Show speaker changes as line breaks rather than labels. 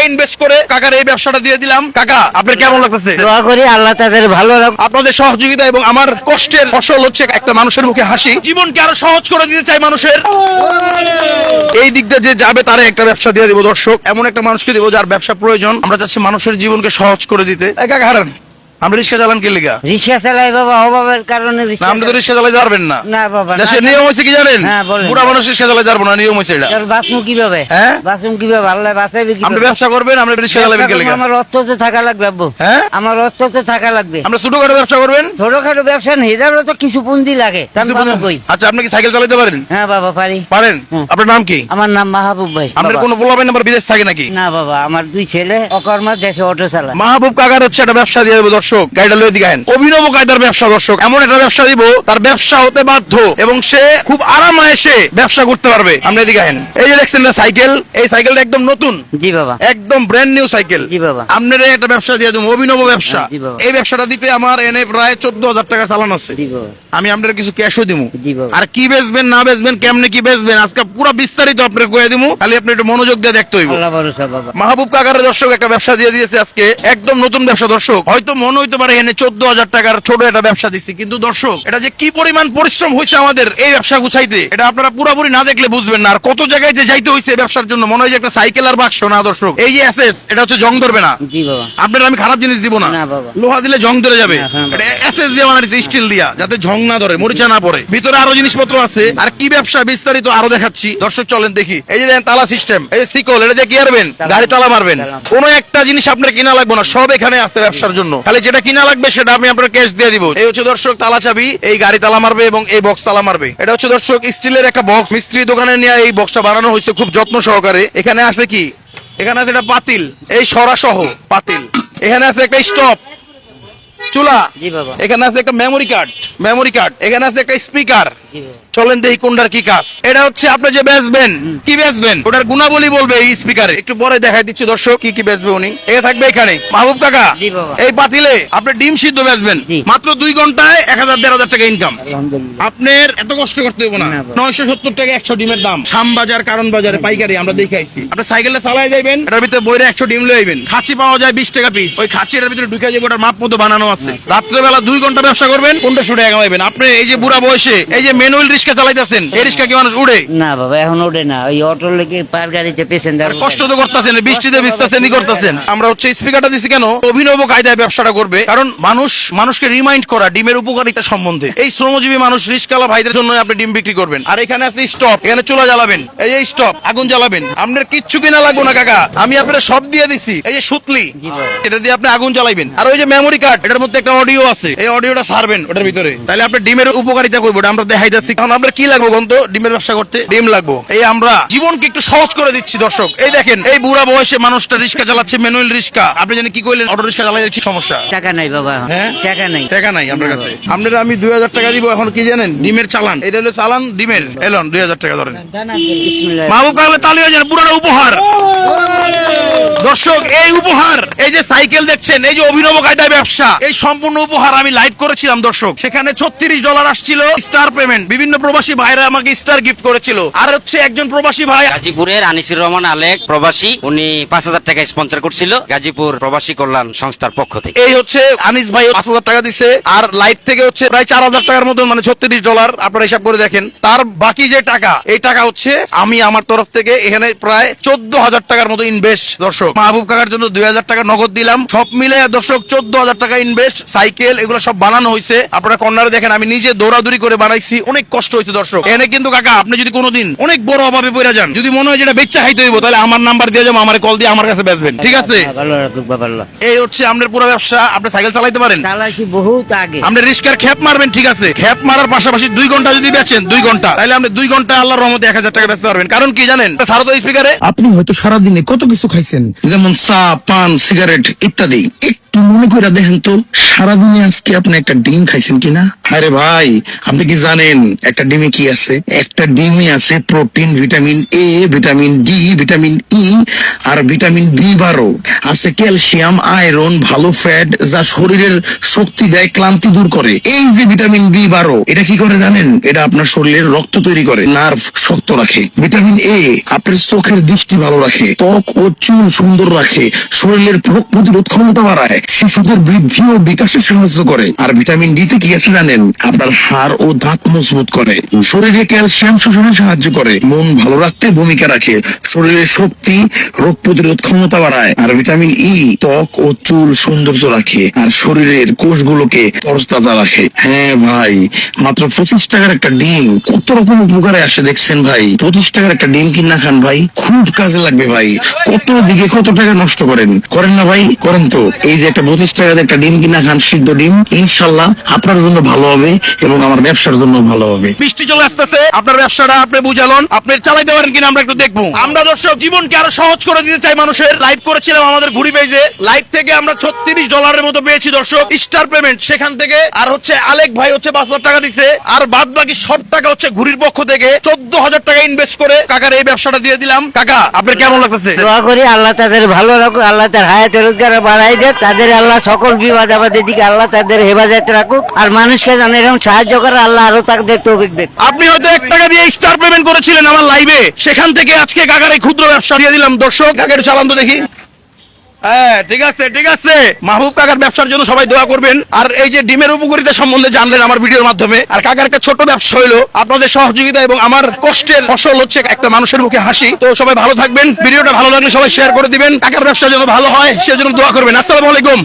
Invest করে কাকার এই ব্যবসাটা দিয়ে দিলাম। কাকা আপনার কেমন লাগতেছে?
দোয়া করি আল্লাহ তাদের ভালো রাখুক।
আপনাদের সহযোগিতা এবং আমার কষ্টের ফসল হচ্ছে একটা মানুষের মুখে হাসি। জীবনকে আরো সহজ করে দিতে চাই মানুষের। এই দিক দিয়ে যে যাবে তারে একটা ব্যবসা দিয়ে দিব দর্শক, এমন একটা মানুষকে দিব যার ব্যবসা প্রয়োজন। আমরা চাচ্ছি মানুষের জীবনকে সহজ করে দিতে। কাকা হারান, আমরা রিক্সা চালান কে লিগা?
রিক্সা চালাই বাবা অভাবের কারণে
না, আপনি তো রিক্সা চালাতে পারবেন না।
না বাবা,
দেশের নিয়ম হয়েছে কি জানেন?
হ্যাঁ, বলেন।
বুড়া মানুষ রিক্সা চালাতে পারবো না, নিয়ম হয়েছে এটা।
বাঁচবো কিভাবে?
হ্যাঁ?
বাঁচবো কিভাবে? আল্লাহ বাঁচাইবে
আপনি
কিভাবে?
ব্যবসা করবেন, আমরা রিক্সা চালাবেন কে লিগা?
আমার অর্থতে থাকা লাগবে আব্বু।
হ্যাঁ?
আমার অর্থতে থাকা লাগবে।
আমরা ছোটখাটো ব্যবসা করবেন?
ছোটখাটো ব্যবসা নেই, এটারও তো কিছু পুঁজি লাগে। তা আমি পাবো কই?
আচ্ছা, আপনি কি সাইকেল চালাতে পারেন?
হ্যাঁ বাবা পারি।
পারেন?
হ্যাঁ।
আপনার নাম কি?
আমার নাম মাহবুব ভাই।
আপনার
বাবা।
কোনো পোলাপাইন নাম্বার বিদেশ থাকে নাকি?
না বাবা, আমার 2 ছেলে অকর্মা, দেশে অটো চালায়।
মাহবুব কাকার হচ্ছে একটা ব্যবসা দিয়ে দেবো দর্শক, গাড়িটা লয়ে দিকে আইন। অভিনব কায়দার ব্যবসা দর্শক, এমন একটা ব্যবসা দিব তার ব্যবসা হতে বাধ্য এবং সে খুব আরামায়েশে ব্যবসা করতে পারবে। আমরা এদিকে আইন। এই যে দেখছেন না সাইকেল, এই সাইকেলটা একদম নতুন,
জি বাবা।
একদম ব্র্যান্ড নিউ সাইকেল।
জি বাবা।
আপনার একটা ব্যবসা দিয়ে দেবো, অভিনব ব্যবসা।
জি বাবা।
এই ব্যবসাটা দিতে আমার এনে প্রায় 14,000 টাকা চালান আছে।
জি বাবা।
আমি আপনার কিছু ক্যাশও দিব।
জি বাবা।
আর কি বেচবেন না বেচবেন, কেমনে কি বেচবেন, আজকে পুরো বিস্তারিত আপনার কয়ে দিব। খালি আপনি একটু মনোযোগ দিয়ে দেখতে হইব।
আল্লাহ ভরসা বাবা।
মাহবুব কাকার দর্শক একটা ব্যবসা দিয়ে দিয়েছে আজকে, একদম নতুন ব্যবসা দর্শক। হয়তো মনে হইতে পারে এনে 14,000 টাকার ছোট একটা ব্যবসা দিচ্ছি, কিন্তু দর্শক এটা যে কি পরিমাণ পরিশ্রম হয়েছে আমাদের এই ব্যবসা গুছাইতে, এটা আপনারা পুরোপুরি না দেখলে বুঝবেন না। আর কত জায়গায় যে যাইতে হয়েছে ব্যবসার জন্য, মনে হয় যে একটা সাইকেল আর বাক্স না দর্শক। এই যে এসএস, এটা হচ্ছে জং ধরবে না।
জি বাবা।
আপনার আমি খারাপ জিনিস দিব না,
না বাবা।
লোহা দিলে জং ধরে যাবে।
না, হ্যাঁ,
এটা এসএস দিয়ে বানাইছে, স্টিল দিয়া, যাতে জং না ধরে, মরিচা না পড়ে। ভিতরে আরো জিনিসপত্র আছে। আর কি ব্যবসা বিস্তারিত আরো দেখাচ্ছি দর্শক, চলেন দেখি। এই যে দেখেন তালা সিস্টেম, এই যে সিকল, এটা দিয়ে কি করবেন? গাড়ি তালা মারবেন। কোনো একটা জিনিস আপনার কিনা লাগবে না, সব এখানে আছে ব্যবসার জন্য। খালি যেটা কিনা লাগবে সেটা আমি আপনার ক্যাশ দিয়ে দিব। এই হচ্ছে দর্শক তালা চাবি, এই গাড়ি তালা মারবে এবং এই বক্স তালা মারবে। এটা হচ্ছে দর্শক স্টিলের একটা বক্স, মিস্ত্রি দোকানে নিয়ে এই বক্সটা বানানো হয়েছে খুব যত্ন সহকারে। এখানে আছে কি? এখানে আছে একটা পাতিল, এই সরা সহ পাতিল। এখানে আছে একটা স্টপ চুলা,
জি বাবা।
এখানে আছে একটা মেমোরি কার্ড, এখানে আছে একটা স্পিকার।
জি বাবা।
চলেন দেখি কোনটার কি কাজ। এটা হচ্ছে আপনি যে বেচবেন, কি বেচবেন ওটার গুণাবলী বলবে এই স্পিকারে। একটু পরে দেখাই দিচ্ছি দর্শক কি কি বেচবে উনি। এ থাকবে এখানে। মাহবুব কাকা,
জি বাবা।
এই পাতিলে আপনি ডিম সিদ্ধ বেচবেন,
জি।
মাত্র 2 ঘন্টায় 1,000-1,500 টাকা ইনকাম।
আলহামদুলিল্লাহ।
আপনার এত কষ্ট করতে হবে না।
না বাবা।
970 টাকা 100 ডিমের দাম। শামবাজার, কারণ বাজারে পাইকারি আমরা দেখে আইছি। আপনি সাইকেলটা চালাই যাইবেন, এটার ভিতরে বইরে 100 ডিম লয়ে আইবেন। খাঁচি পাওয়া যায় 20 টাকা পিস। ওই খাঁচিটার ভিতরে ঢুকে যাবে, ওটার মাপ মতো বানানো আছে। রাত্রেবেলা 2 ঘন্টা ব্যবসা করবেন, 1500 টাকা কামাইবেন। আপনি এই যে বুড়া বয়সে এই যে ম্যানুয়াল রিক্সা চালাইতেছেন, এই রিক্সা কি মানুষ উড়ে?
না বাবা, এখন ওঠে না। ওই অটো লেগে পার গাড়িতে প্যাসেঞ্জার
আর কষ্ট তো করতেছেন, বৃষ্টিতে ভিজতেছেন, করতেছেন। আমরা হচ্ছে স্পিকারটা দিছি কেন? অভিনব কায়দায় ব্যবসাটা করবে, কারণ মানুষকে রিমাইন্ড করা ডিমের উপকারিতা সম্বন্ধে। এই শ্রমজীবী মানুষ রিস্কালা ভাইদের জন্য আপনি ডিম বিক্রি করবেন। আর এখানে আছে স্টপ, এখানে চুলা জ্বালাবেন, এই যে স্টপ, আগুন জ্বালাবেন। আপনার কিচ্ছু কিনা লাগবো না কাকা, আমি আপনার সব দিয়ে দিছি। এই যে সুতলি,
জি বাবা।
এটা দিয়ে আপনি আগুন জ্বালাইবেন। আর ওই যে মেমোরি কার্ড, এটার মধ্যে একটা অডিও আছে, এই অডিওটা ছাড়বেন ওটার ভিতরে। তাহলে আপনার ডিমের উপকারিতা করবো, আমরা দেখাই যাচ্ছি। কারণ আপনার কি লাগবে গন্ত? ডিমের ব্যবসা করতে ডিম লাগবো। এই আমরা জীবনকে একটু সহজ করে দিচ্ছি দর্শক। এই দেখেন, এই বুড়া বয়সে মানুষটা রিক্সা চালাচ্ছে, ম্যানুয়াল রিক্সা। আপনি জানেন কি কইলেন? অটো রিক্সা চালাই যাচ্ছি, সমস্যা।
টাকা নাই বাবা।
হ্যাঁ?
টাকা নাই।
টাকা নাই আপনার কাছে। আপনারা আমি 2,000 টাকা দিব। এখন কি জানেন? ডিমের চালান, এটা হলো চালান ডিমের। এলন 2,000 টাকা ধরেন।
বিসমিল্লাহ।
মাহবুব কালে তালি হয়ে যান, পুরানো উপহার দর্শক। এই উপহার, এই যে সাইকেল দেখছেন, এই যে অভিনব কায়দায় ব্যবসা, এই সম্পূর্ণ উপহার আমি লাইভ করেছিলাম দর্শক। সেখানে $36 আসছিল স্টার পেমেন্ট। বিভিন্ন প্রবাসী ভাইরা আমাকে স্টার গিফট করেছিল। আর হচ্ছে একজন প্রবাসী ভাই
গাজীপুরের আনিসুর রহমান আলেক প্রবাসী, উনি 5,000 টাকা স্পন্সর করছিল গাজীপুর প্রবাসী কল্যাণ সংস্থার পক্ষ থেকে।
এই হচ্ছে আনিস ভাই 5,000 টাকা দিছে। আর লাইভ থেকে হচ্ছে প্রায় 4,000 টাকার মতো, মানে $36। আপনারা হিসাব করে দেখেন। তার বাকি যে টাকা, এই টাকা হচ্ছে আমি আমার তরফ থেকে এখানে প্রায় 14,000 টাকার মতো ইনভেস্ট দর্শক। মাহবুব কাকার জন্য 2,000 টাকা নগদ দিলাম। সব মিলে দর্শক 14,000 টাকা ইনভেস্ট। সাইকেল এগুলো সব বানানো হয়েছে। আপনারা কর্নারে দেখেন, আমি নিজে দৌড়াদৌড়ি করে বানাইছি। অনেক কষ্ট হয়েছে দর্শক। এনে কিন্তু কাকা, আপনি যদি কোনোদিন অনেক বড় অভাবে পড়ে যান, যদি মনে হয় যেটা বেচা খাইতে হইব, তাহলে আমার নাম্বার দিয়ে যাবো, আমার কল দিয়ে আমার কাছে বেচবেন, ঠিক আছে?
ভালো রাখুক বাবা আল্লাহ।
এই হচ্ছে আপনার পুরো ব্যবসা। আপনি সাইকেল চালাইতে পারেন,
চালাইছি বহুত আগে।
আপনি রিস্কার খ্যাপ মারবেন, ঠিক আছে? খ্যাপ মারার পাশাপাশি 2 ঘন্টা যদি বেচেন, 2 ঘন্টা, তাহলে আপনি 2 ঘন্টা আল্লাহর রহমতে 1,000 টাকা বেচতে পারবেন। কারণ কি জানেন? সারা তো স্পিকারে
আপনি হয়তো সারাদিনে কত কিছু খাইছেন, যেমন চা, পান, সিগারেট ইত্যাদি।
একটু মনে করে দেখেন তো সারাদিনে আজকে আপনি একটা ডিম খাইছেন কিনা? আরে ভাই, আপনি কি জানেন একটা ডিমে কি আছে? একটা ডিমে আছে protein, vitamin A, vitamin D, vitamin E আর ভিটামিন বি12, আছে ক্যালসিয়াম, আয়রন, ভালো ফ্যাট যা শরীরের শক্তি দেয়, ক্লান্তি দূর করে। এই যে ভিটামিন বি12 এটা কি করে জানেন? এটা আপনার শরীরের রক্ত তৈরি করে, নার্ভ শক্ত রাখে। ভিটামিন এ আপনার চোখের দৃষ্টি ভালো রাখে, ত্বক ও চুল সুন্দর রাখে, শরীরের রোগ প্রতিরোধ ক্ষমতা বাড়ায়, শিশুদের বৃদ্ধি ও বিকাশে সাহায্য করে। আর ভিটামিন ডি তে কি আছে জানেন? আপনার হাড় ও দাঁত মজবুত করে, শরীরে ক্যালসিয়াম শোষণে সাহায্য করে, মন ভালো রাখতে ভূমিকা রাখে, শরীরের শক্তি, রোগ প্রতিরোধ ক্ষমতা বাড়ায়। আর ভিটামিন ই ত্বক ও চুল সৌন্দর্য রাখে আর শরীরের কোষগুলোকে তরতাজা রাখে। হ্যাঁ ভাই, মাত্র 25 টাকার একটা ডিম কত রকম উপকারে আসে দেখছেন ভাই। 25 টাকার একটা ডিম কিনা খান ভাই, খুব কাজে লাগবে ভাই। কত দিকে কত টাকা নষ্ট করেন না ভাই? করেন তো। এই যে একটা 25 টাকার একটা ডিম কিনা খান, সিদ্ধ ডিম, ইনশাল্লাহ আপনার জন্য ভালো হবে এবং আমার ব্যবসার জন্য ভালো হবে। বৃষ্টি চলে আসতেছে, আপনার ব্যবসাটা আপনি বুঝালন, আপনি চালাইতে পারেন কিনা আমরা একটু দেখবো। আমরা দর্শক জীবনকে আরো সহজ করে দিতে চাই মানুষের। লাইভ করেছিলাম আমাদের ঘুরি পেজে, লাইভ থেকে আমরা $36 মতো পেয়েছি দর্শক, স্টার পেমেন্ট সেখান থেকে। আর হচ্ছে আলেক ভাই হচ্ছে 5,000 টাকা দিছে, আর বাদ বাকি সব টাকা হচ্ছে ঘুরির পক্ষ থেকে 14,000 টাকা ইনভেস্ট করে কাকার এই ব্যবসাটা দিয়ে দিলাম। কাকা আপনার কেমন লাগতেছে?
দোয়া করি আল্লাহ তাদের ভালো রাখুক, আল্লাহ তার হায়াত রোজগার বাড়াই দেয়, তাদের আল্লাহ সকল বিবাদ আপদের দিকে আল্লাহ তাদের হেফাজত রাখুক, আর মানুষকে যেন এরকম সাহায্য করে আল্লাহ আরো তাদের তৌফিক দেয়।
আপনি হয়তো 1 টাকা দিয়ে স্টার পেমেন্ট করেছিলেন আমার লাইভে, সেখান থেকে আজকে কাকার এই ক্ষুদ্র ব্যবসা দিয়ে দিলাম দর্শক। কাকার চালান তো দেখি। হ্যাঁ ঠিক আছে ঠিক আছে, মাহবুব কাকার ব্যবসার জন্য সবাই দোয়া করবেন। আর এই যে ডিমের উপকারিতা সম্বন্ধে জানলেন আমার ভিডিওর মাধ্যমে। আর কাকার একটা ছোট ব্যবসা হলো আপনাদের সহযোগিতা এবং আমার কষ্টের ফসল হচ্ছে একটা মানুষের মুখে হাসি। তো সবাই ভালো থাকবেন, ভিডিওটা ভালো লাগলে সবাই শেয়ার করে দিবেন, কাকার ব্যবসা যেন ভালো হয় সেজন্য দোয়া করবেন। আসসালামু আলাইকুম।